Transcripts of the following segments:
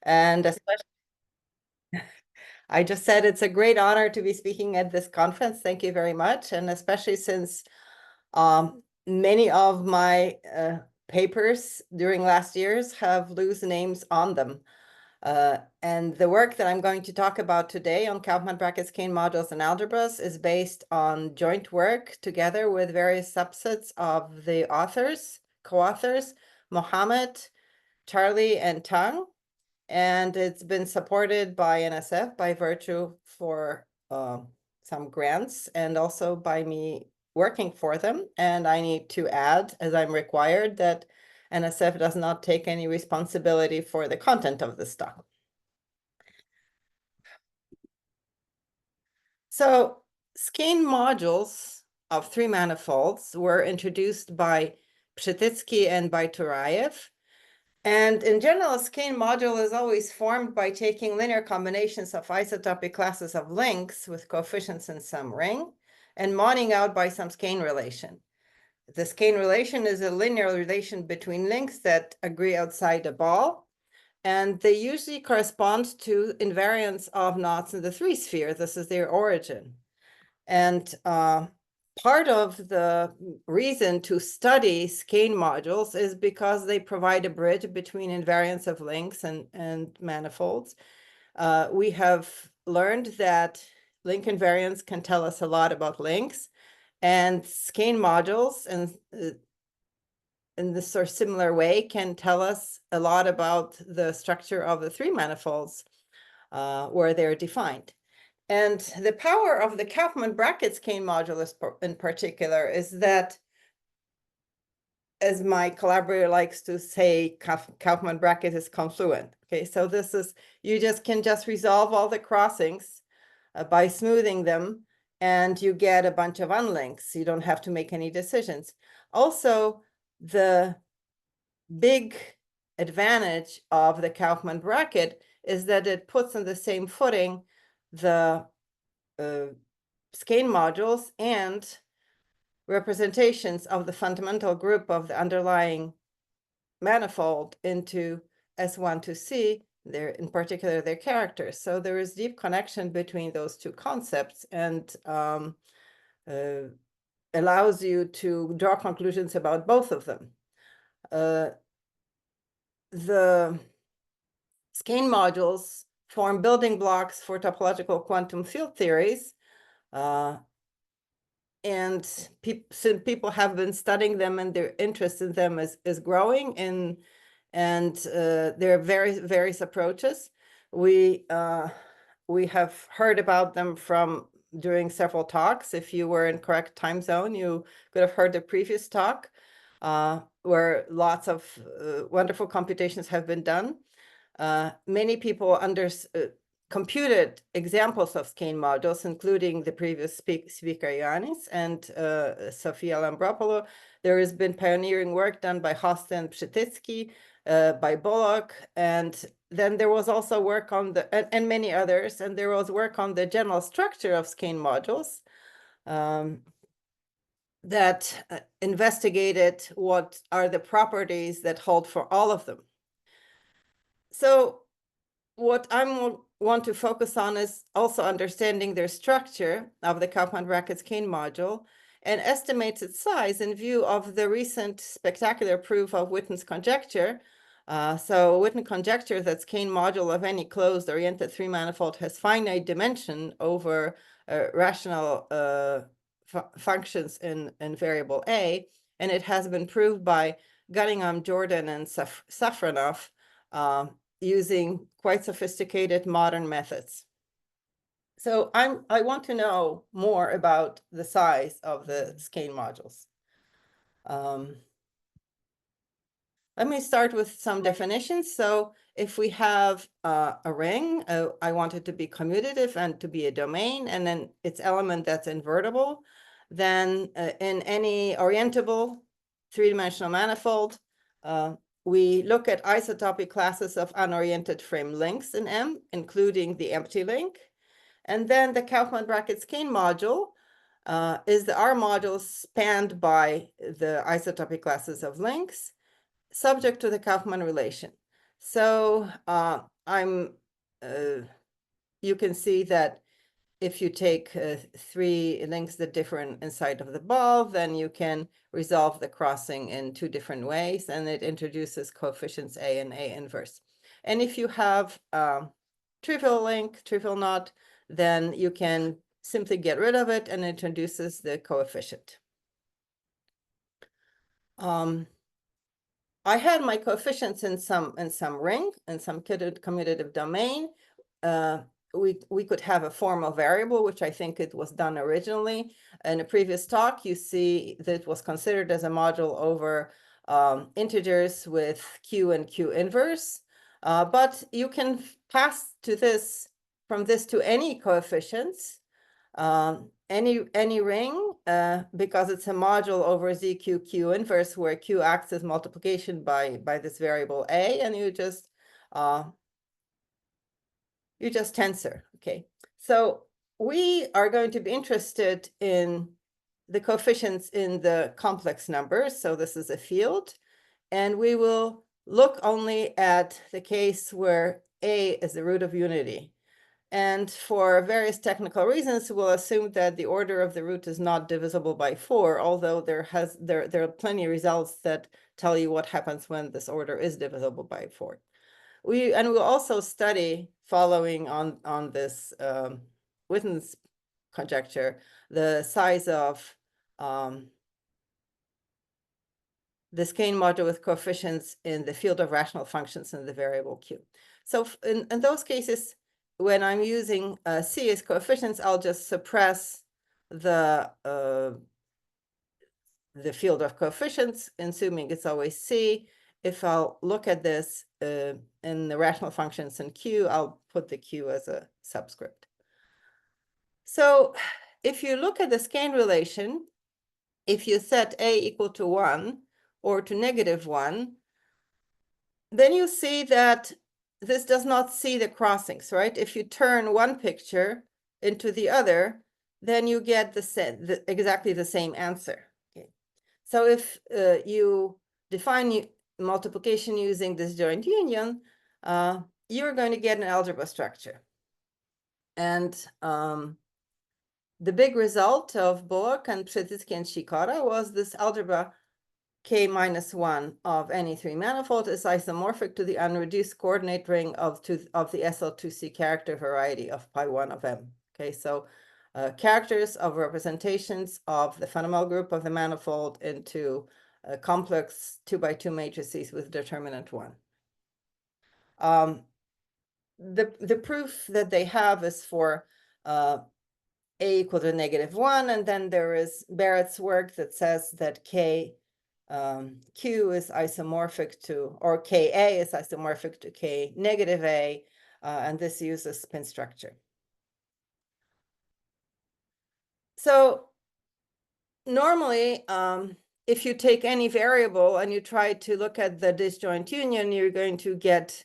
And especially, I just said it's a great honor to be speaking at this conference. Thank you very much. And especially since many of my papers during last years have loose names on them. And the work that I'm going to talk about today on Kauffman brackets, Skein modules, and algebras is based on joint work together with various subsets of the authors, co-authors, Mohammed, Charlie, and Tang. And it's been supported by NSF by virtue for some grants and also by me working for them. And I need to add, as I'm required, that NSF does not take any responsibility for the content of the stock. So Skein modules of three manifolds were introduced by Pshititsky and by Turayev. And in general, a Skein module is always formed by taking linear combinations of isotopic classes of links with coefficients in some ring and modding out by some Skein relation. The Skein relation is a linear relation between links that agree outside a ball, and they usually correspond to invariance of knots in the three sphere. This is their origin. And part of the reason to study Skein modules is because they provide a bridge between invariance of links and manifolds. We have learned that link invariance can tell us a lot about links, and Skein modules in this sort of similar way can tell us a lot about the structure of the three manifolds where they're defined. And the power of the Kauffman bracket Skein modulus in particular is that, as my collaborator likes to say, Kauffman bracket is confluent. Okay, so this is, you can just resolve all the crossings by smoothing them, and you get a bunch of unlinks. You don't have to make any decisions. Also, the big advantage of the Kauffman bracket is that it puts on the same footing the Skein modules and representations of the fundamental group of the underlying manifold into S1 to C, in particular their characters. So there is deep connection between those two concepts, and allows you to draw conclusions about both of them. The Skein modules form building blocks for topological quantum field theories, and since people have been studying them and their interest in them is growing, and there are various approaches. We have heard about them from during several talks. If you were in correct time zone, you could have heard the previous talk where lots of wonderful computations have been done. Many people computed examples of Skein modules, including the previous speaker Ioannis and Sofia Lambropoulou. There has been pioneering work done by Hoste and Pshititsky, by Bullock, and then there was also work on and many others, and there was work on the general structure of Skein modules that investigated what are the properties that hold for all of them. So what I want to focus on is also understanding their structure of the Kauffman bracket Skein module and estimates its size in view of the recent spectacular proof of Witten's conjecture. So Witten conjecture that Skein module of any closed oriented three manifold has finite dimension over rational functions in variable A, and it has been proved by Gunningham, Jordan, and Safronov using quite sophisticated modern methods. So I want to know more about the size of the Skein modules. Let me start with some definitions. So if we have a ring, I want it to be commutative and to be a domain, and then its element that's invertible, then in any orientable three-dimensional manifold, we look at isotopic classes of unoriented frame links in M, including the empty link. And then the Kauffman bracket Skein module is the R module spanned by the isotopic classes of links, subject to the Kauffman relation. So you can see that if you take 3 links that differ inside of the ball, then you can resolve the crossing in 2 different ways, and it introduces coefficients A and A inverse. And if you have trivial link, trivial knot, then you can simply get rid of it and it introduces the coefficient. I had my coefficients in some ring, in some commutative domain. We could have a formal variable, which I think it was done originally. In a previous talk, you see that it was considered as a module over integers with q and q inverse. But you can pass to this, from this to any coefficients, any ring, because it's a module over ZQ inverse, where Q acts as multiplication by this variable A, and you just tensor. Okay, so we are going to be interested in the coefficients in the complex numbers. So this is a field, and we will look only at the case where A is the root of unity. And for various technical reasons, we'll assume that the order of the root is not divisible by 4, although there are plenty of results that tell you what happens when this order is divisible by 4. We'll also study, following on this Witten's conjecture, the size of the Skein module with coefficients in the field of rational functions in the variable q. So in those cases, when I'm using C as coefficients, I'll just suppress the field of coefficients, assuming it's always C. If I'll look at this in the rational functions in Q, I'll put the Q as a subscript. So if you look at the Skein relation, if you set A equal to 1 or to -1, then you see that this does not see the crossings, right? If you turn one picture into the other, then you get exactly the same answer. Okay. So if you define multiplication using this joint union, you're going to get an algebra structure. And the big result of Bullock and Przytycki and Sikora was this algebra K-1 of any 3 manifold is isomorphic to the unreduced coordinate ring of the SL2C character variety of pi1 of M. Okay, so characters of representations of the fundamental group of the manifold into complex 2x2 matrices with determinant 1. The proof that they have is for A equal to -1, and then there is Barrett's work that says that Q is isomorphic to, or Ka is isomorphic to K negative A, and this uses spin structure. So normally, if you take any variable and you try to look at the disjoint union, you're going to get,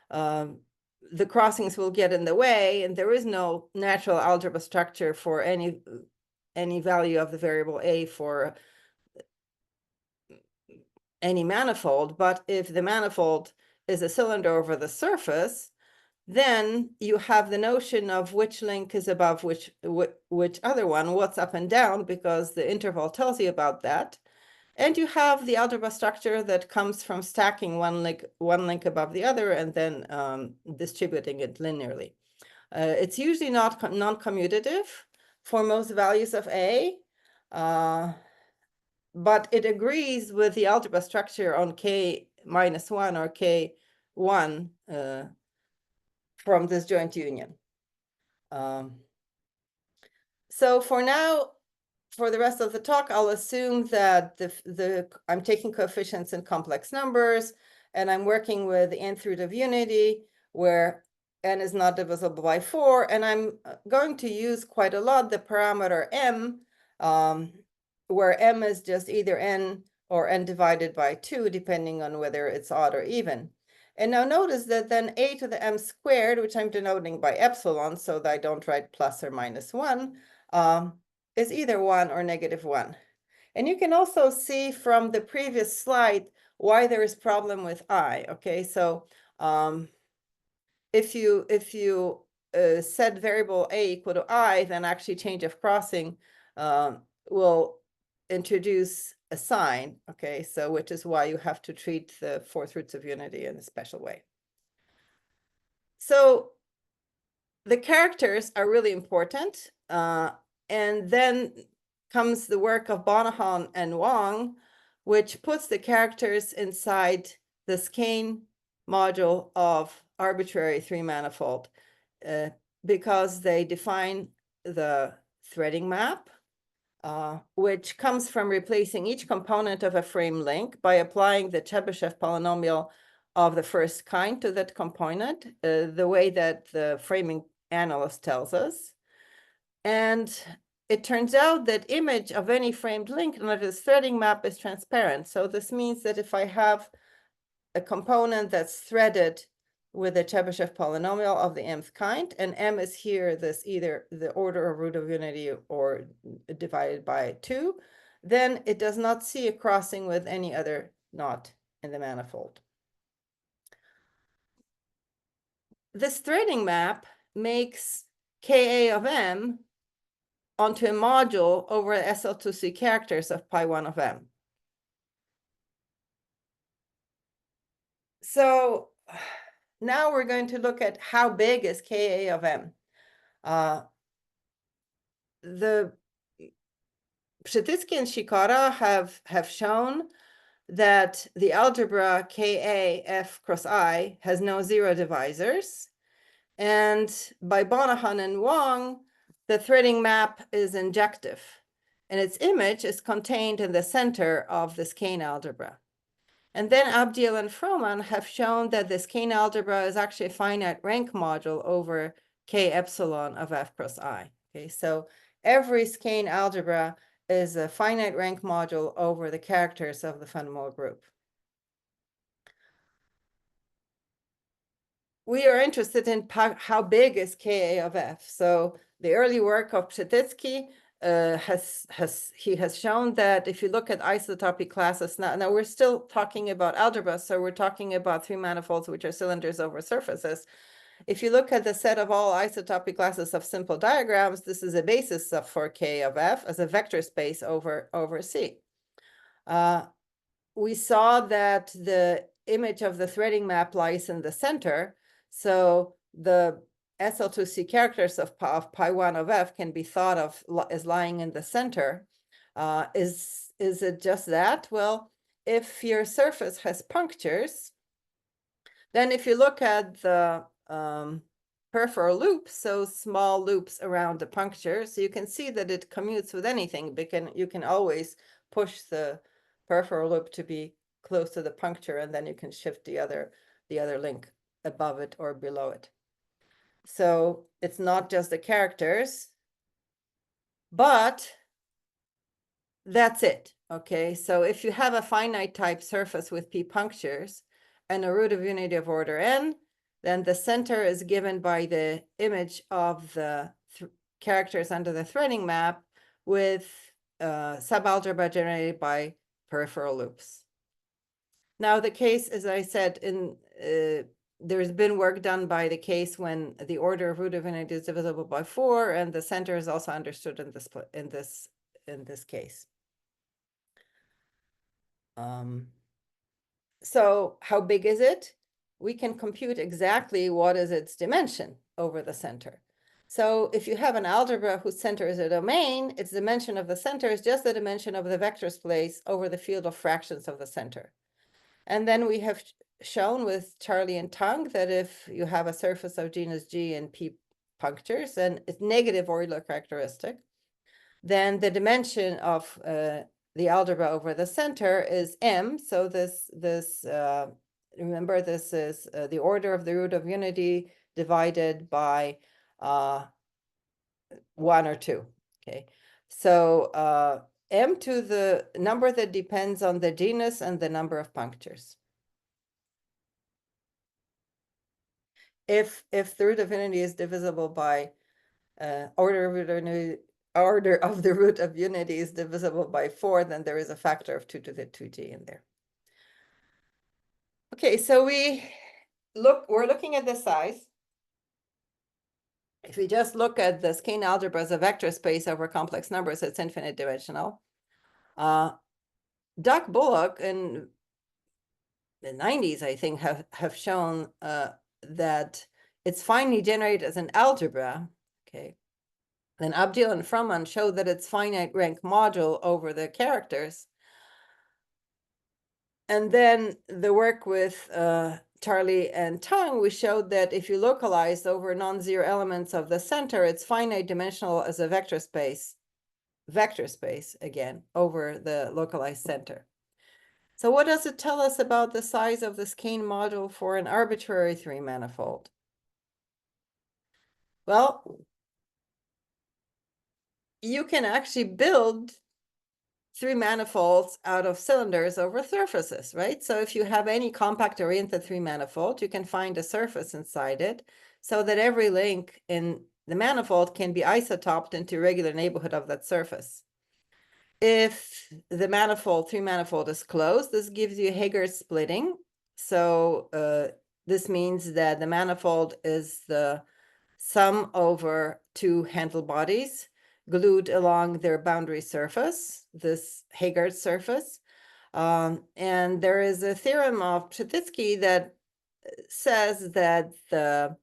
the crossings will get in the way, and there is no natural algebra structure for any value of the variable A for any manifold. But if the manifold is a cylinder over the surface, then you have the notion of which link is above which other one, what's up and down, because the interval tells you about that. And you have the algebra structure that comes from stacking one link above the other and then distributing it linearly. It's usually not non-commutative for most values of A, but it agrees with the algebra structure on K-1 or K1 from this joint union. So for now, for the rest of the talk, I'll assume that I'm taking coefficients in complex numbers, and I'm working with the nth root of unity, where n is not divisible by 4, and I'm going to use quite a lot the parameter m, where m is just either n or n divided by 2, depending on whether it's odd or even. And now notice that then a to the m squared, which I'm denoting by epsilon, so that I don't write plus or minus 1, is either 1 or -1. And you can also see from the previous slide why there is problem with I. Okay, so If you set variable a equal to I, then actually change of crossing will introduce a sign, okay? So which is why you have to treat the fourth roots of unity in a special way. So the characters are really important. And then comes the work of Bonahan and Wang, which puts the characters inside the Skein module of arbitrary three-manifold because they define the threading map, which comes from replacing each component of a frame link by applying the Chebyshev polynomial of the first kind to that component, the way that the framing analyst tells us. And it turns out that image of any framed link under this threading map is transparent. So this means that if I have a component that's threaded with a Chebyshev polynomial of the mth kind, and m is here this either the order of root of unity or divided by 2, then it does not see a crossing with any other knot in the manifold. This threading map makes Ka of m onto a module over SL2C characters of pi1 of m. So now we're going to look at how big is Ka of m. The Przytycki and Sikora have shown that the algebra Ka f cross I has no zero divisors. And by Bonahan and Wang, the threading map is injective, and its image is contained in the center of the Skein algebra. And then Abdiel and Froman have shown that the Skein algebra is actually a finite rank module over K epsilon of f cross I. Okay, so every Skein algebra is a finite rank module over the characters of the fundamental group. We are interested in how big is Ka of f. So the early work of Przytycki has shown that if you look at isotopy classes, now we're still talking about algebra, so we're talking about three manifolds which are cylinders over surfaces. If you look at the set of all isotopy classes of simple diagrams, this is a basis for K of f as a vector space over C. We saw that the image of the threading map lies in the center, so the SL2C characters of pi1 of f can be thought of as lying in the center. Is it just that? Well, if your surface has punctures, then if you look at the peripheral loops, so small loops around the puncture, so you can see that it commutes with anything, because you can always push the peripheral loop to be close to the puncture, and then you can shift the other link above it or below it. So it's not just the characters, but that's it. Okay, so if you have a finite type surface with p punctures and a root of unity of order n, then the center is given by the image of the characters under the threading map with subalgebra generated by peripheral loops. Now the case, as I said, there's been work done by the case when the order of root of unity is divisible by 4, and the center is also understood in this case. So how big is it? We can compute exactly what is its dimension over the center. So if you have an algebra whose center is a domain, its dimension of the center is just the dimension of the vector space over the field of fractions of the center. And then we have shown with Charlie and Tang that if you have a surface of genus G and p punctures, and it's negative Euler characteristic, then the dimension of the algebra over the center is m. So remember, this is the order of the root of unity divided by 1 or 2. Okay, so m to the number that depends on the genus and the number of punctures. If the root of unity is divisible by order of the root of unity is divisible by 4, then there is a factor of 2 to the 2g in there. Okay, so we we're looking at the size. If we just look at the Skein algebra as a vector space over complex numbers, it's infinite dimensional. Doug Bullock in the 90s, I think, have shown that it's finely generated as an algebra. Okay. Then Abdil and Froman showed that it's finite rank module over the characters. And then the work with Charlie and Tong, we showed that if you localize over non-zero elements of the center, it's finite dimensional as a vector space again, over the localized center. So what does it tell us about the size of the Skein module for an arbitrary three-manifold? Well, you can actually build three manifolds out of cylinders over surfaces, right? So if you have any compact oriented three manifold, you can find a surface inside it so that every link in the manifold can be isotoped into regular neighborhood of that surface. If the three manifold is closed, this gives you Haggard splitting. So this means that the manifold is the sum over two handle bodies glued along their boundary surface, this Haggard surface. And there is a theorem of Pshititsky that says that the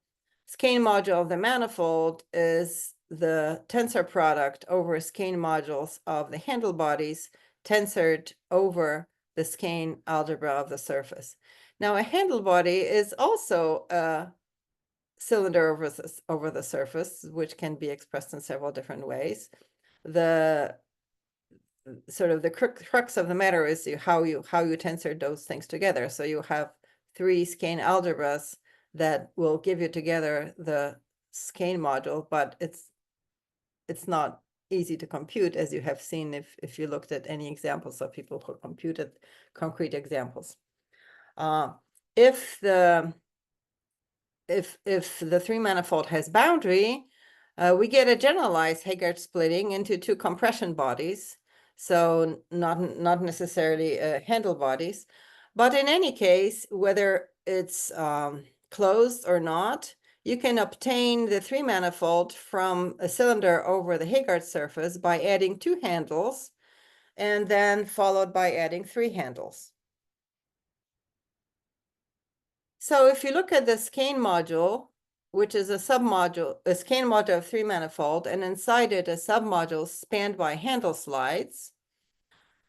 Skein module of the manifold is the tensor product over Skein modules of the handle bodies tensored over the Skein algebra of the surface. Now, a handle body is also a cylinder over the surface, which can be expressed in several different ways. The sort of the crux of the matter is how you tensor those things together. So you have three Skein algebras that will give you together the Skein module, but it's not easy to compute, as you have seen if you looked at any examples of people who computed concrete examples. If the three manifold has boundary, we get a generalized Haggard splitting into two compression bodies. So not necessarily handle bodies, but in any case, whether it's closed or not, you can obtain the three manifold from a cylinder over the Haggard surface by adding two handles and then followed by adding three handles. So if you look at the Skein module, which is a Skein module of three manifold, and inside it a submodule spanned by handle slides,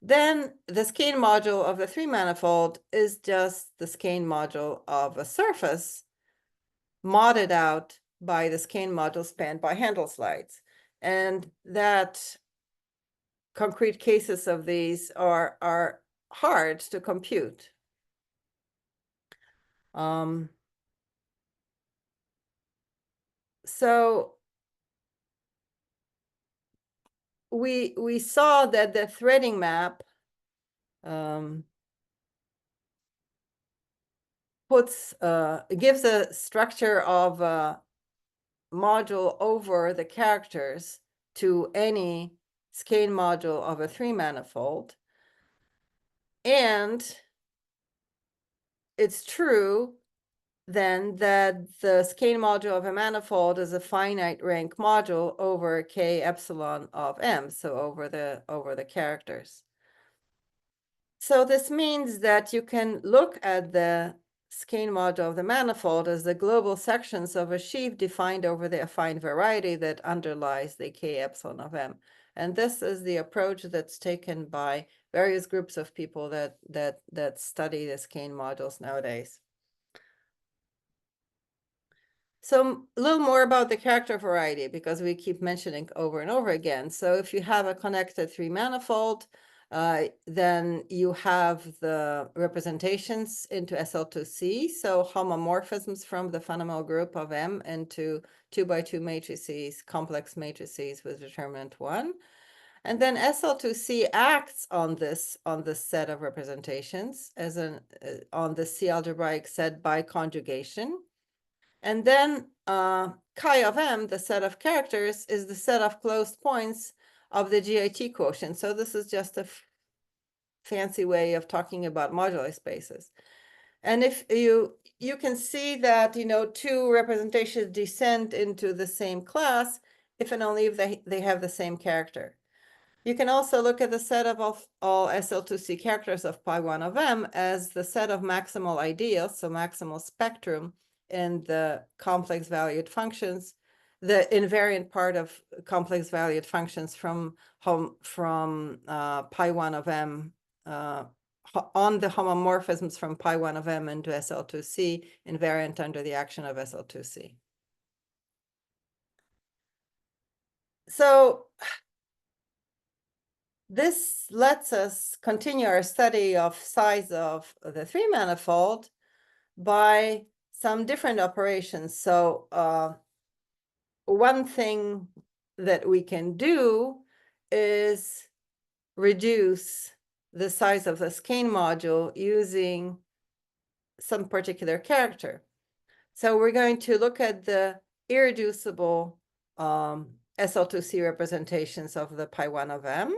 then the Skein module of the three manifold is just the Skein module of a surface modded out by the Skein module spanned by handle slides. And that concrete cases of these are hard to compute. So we saw that the threading map gives a structure of a module over the characters to any Skein module of a three manifold. And it's true then that the Skein module of a manifold is a finite rank module over K epsilon of M, so over the characters. So this means that you can look at the Skein module of the manifold as the global sections of a sheaf defined over the affine variety that underlies the K epsilon of M. And this is the approach that's taken by various groups of people that study the Skein modules nowadays. So a little more about the character variety, because we keep mentioning over and over again. So if you have a connected three manifold, then you have the representations into SL2C, so homomorphisms from the fundamental group of M into 2x2 matrices, complex matrices with determinant 1. And then SL2C acts on this set of representations as on the C algebraic set by conjugation. And then chi of M, the set of characters, is the set of closed points of the GIT quotient. So this is just a fancy way of talking about moduli spaces. And if you you can see that, two representations descend into the same class if and only if they have the same character. You can also look at the set of all SL2C characters of pi1 of m as the set of maximal ideals, so maximal spectrum in the complex valued functions, the invariant part of complex valued functions from pi1 of m on the homomorphisms from pi1 of m into SL2C, invariant under the action of SL2C. So this lets us continue our study of size of the three-manifold by some different operations. So one thing that we can do is reduce the size of the Skein module using some particular character. So we're going to look at the irreducible SL2C representations of the pi1 of m.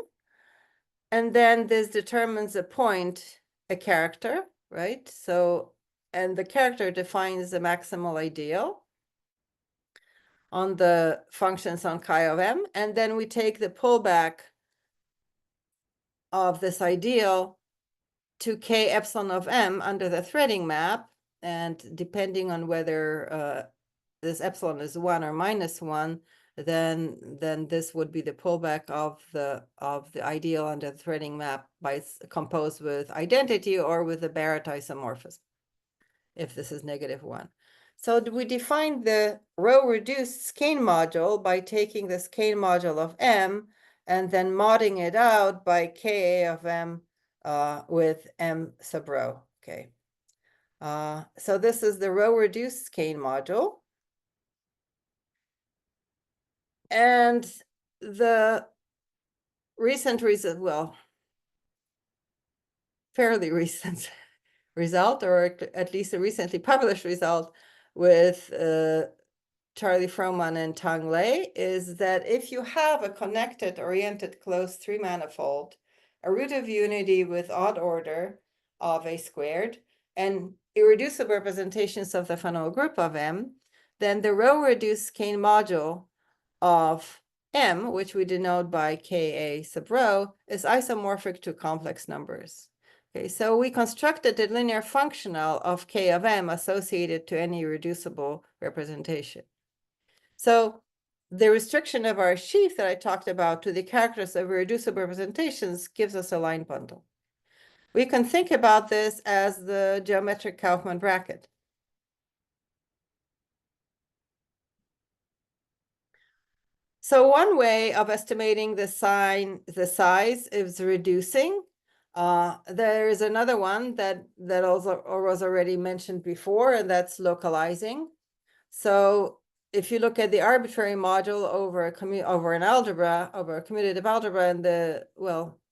And then this determines a point, a character, right? So, and the character defines the maximal ideal on the functions on chi of m. And then we take the pullback of this ideal to k epsilon of m under the threading map. And depending on whether this epsilon is 1 or -1, then this would be the pullback of the ideal under the threading map composed with identity or with the Barrett isomorphism, if this is -1. So we define the row-reduced Skein module by taking the Skein module of m and then modding it out by Ka of m with m sub rho. Okay. So this is the row-reduced Skein module. And the recent result, well, fairly recent result, or at least a recently published result with Charlie Frohman and Tang Lei, is that if you have a connected, oriented, closed three-manifold, a root of unity with odd order of a squared, and irreducible representations of the Fanout group of M, then the row-reduced Skein module of M, which we denote by Ka sub rho, is isomorphic to complex numbers. Okay, so we constructed a linear functional of K of M associated to any reducible representation. So the restriction of our sheaf that I talked about to the characters of irreducible representations gives us a line bundle. We can think about this as the geometric Kauffman bracket. So one way of estimating the size is reducing. There is another one that also was already mentioned before, and that's localizing. So if you look at the arbitrary module over a commutative algebra, and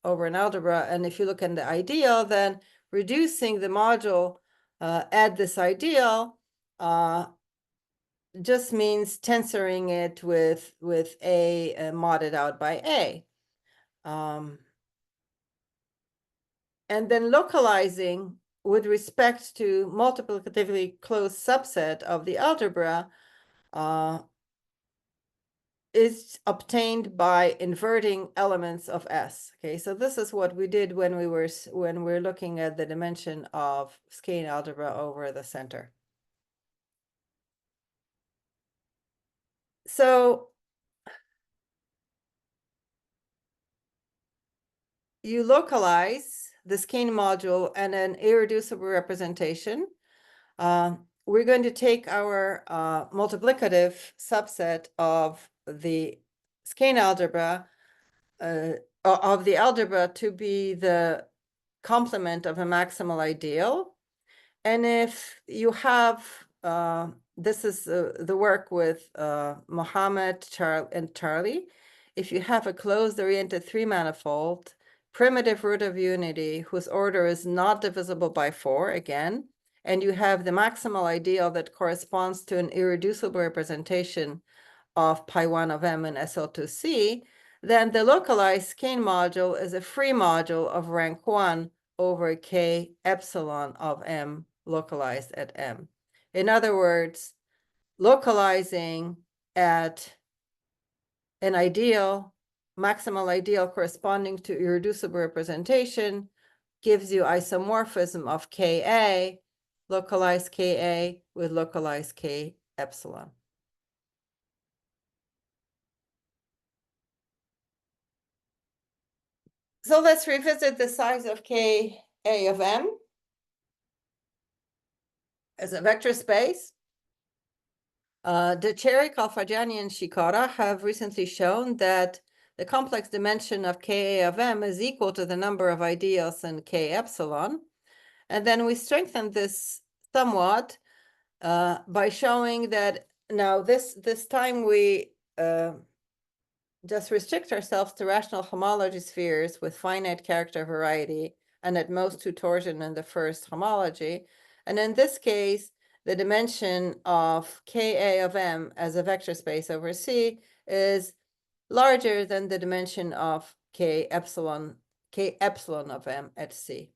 over an algebra, and if you look at the ideal, then reducing the module at this ideal just means tensoring it with A modded out by A. And then localizing with respect to multiplicatively closed subset of the algebra is obtained by inverting elements of S. Okay, so this is what we did when we're looking at the dimension of Skein algebra over the center. So you localize the Skein module and an irreducible representation. We're going to take our multiplicative subset of the Skein algebra, of the algebra to be the complement of a maximal ideal. And if you have, this is the work with Mohammed and Charlie, if you have a closed oriented three-manifold, primitive root of unity whose order is not divisible by 4, again, and you have the maximal ideal that corresponds to an irreducible representation of pi1 of m in SL2C, then the localized Skein module is a free module of rank 1 over K epsilon of m localized at m. In other words, localizing at an ideal, maximal ideal corresponding to irreducible representation gives you isomorphism of Ka, localized Ka with localized K epsilon. So let's revisit the size of Ka of M as a vector space. Decheri, Calfagiani, and Shikara have recently shown that the complex dimension of Ka of M is equal to the number of ideals in K epsilon. And then we strengthened this somewhat by showing that now this time we just restrict ourselves to rational homology spheres with finite character variety and at most two torsion in the first homology. And in this case, the dimension of Ka of M as a vector space over C is larger than the dimension of K epsilon of M at C.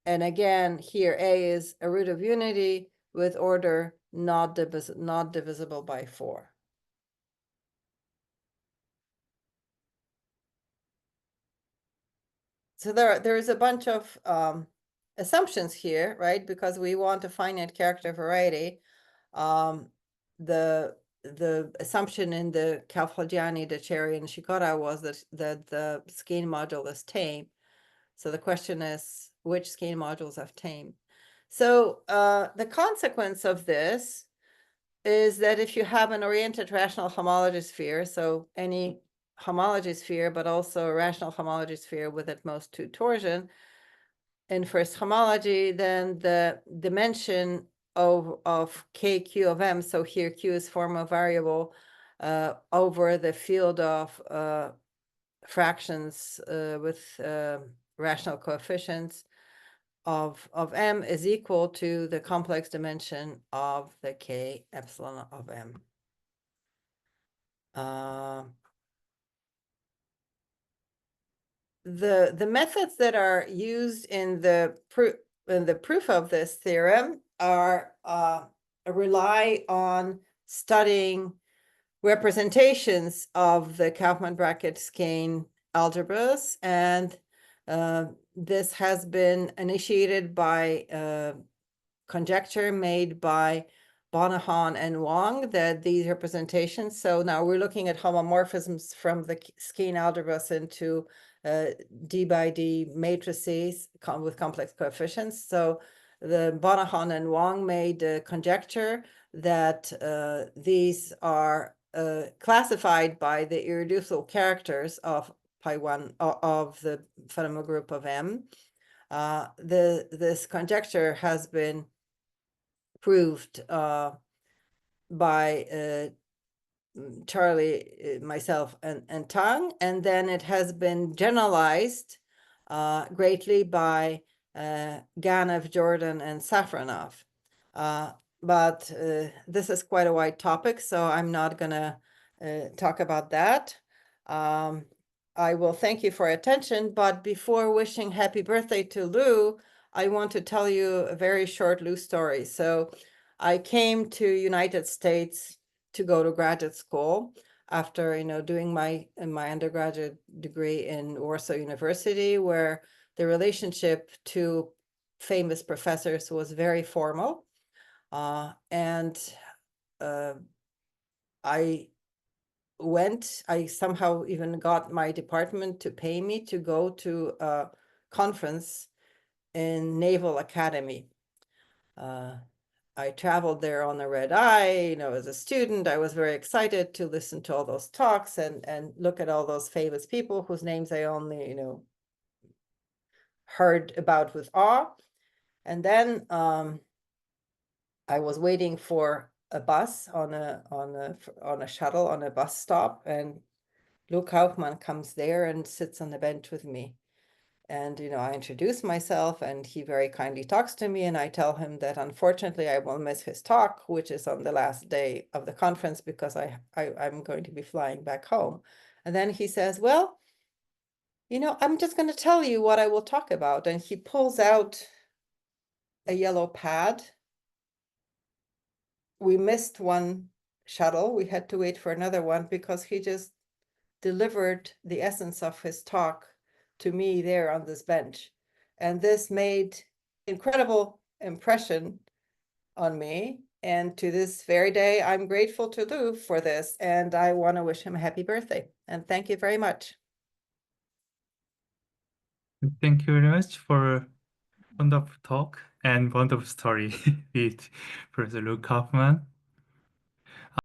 And again, here A is a root of unity with order not divisible by 4. So there is a bunch of assumptions here, right? Because we want a finite character variety. The assumption in the Calfagiani, Decheri, and Shikara was that the Skein module is tame. So the question is, which Skein modules have tame? So the consequence of this is that if you have an oriented rational homology sphere, so any homology sphere, but also a rational homology sphere with at most two torsion in first homology, then the dimension of KQ of M, so here Q is formal variable over the field of fractions with rational coefficients of M is equal to the complex dimension of the K epsilon of M. The methods that are used in the proof of this theorem are rely on studying representations of the Kauffman bracket Skein algebras, and this has been initiated by conjecture made by Bonahon and Wang that these representations, so now we're looking at homomorphisms from the Skein algebras into D by D matrices with complex coefficients. So the Bonahon and Wang made a conjecture that these are classified by the irreducible characters of pi1 of the fundamental group of M. This conjecture has been proved by Charlie, myself, and Tang, and then it has been generalized greatly by Ganev, Jordan, and Safronov. But this is quite a wide topic, so I'm not going to talk about that. I will thank you for your attention, but before wishing happy birthday to Lou, I want to tell you a very short Lou story. So I came to United States to go to graduate school after doing my undergraduate degree in Warsaw University, where the relationship to famous professors was very formal, and I somehow even got my department to pay me to go to a conference in Naval Academy. I traveled there on a red eye, as a student. I was very excited to listen to all those talks and look at all those famous people whose names I only, heard about with awe. And then I was waiting for a bus on a shuttle on a bus stop, and Lou Kauffman comes there and sits on the bench with me. And, I introduce myself, and he very kindly talks to me, and I tell him that unfortunately I will miss his talk, which is on the last day of the conference because I'm going to be flying back home. And then he says, well, I'm just going to tell you what I will talk about. And he pulls out a yellow pad we missed one shuttle. We had to wait for another one because he just delivered the essence of his talk to me there on this bench. And this made incredible impression on me. And to this very day, I'm grateful to Lou for this. And I want to wish him a happy birthday. And thank you very much. Thank you very much for a wonderful talk and wonderful story with Professor Lou Kauffman.